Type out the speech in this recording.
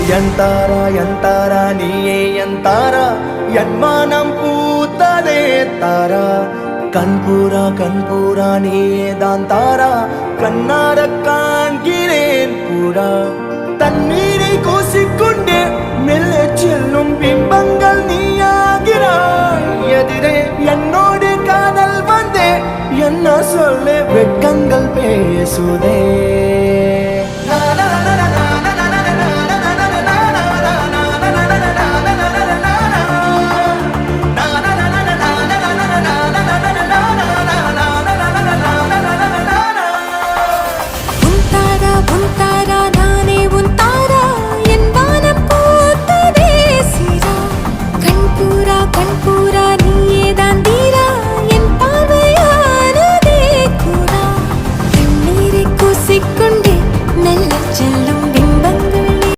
என் தாரா நீயே என் தாரா என் மானம் பூத்ததே தாரா கண்பூரா நீயே தான் தாரா கண்ணார காண்கிறேன் பூரா தண்ணீரை கூசிக்கொண்டே மெல்ல செல்லும் பிம்பங்கள் நீயாகிறாய் எதிரே என்னோடு காதல் வந்தே என்ன சொல்ல வெட்கங்கள் பேசுதே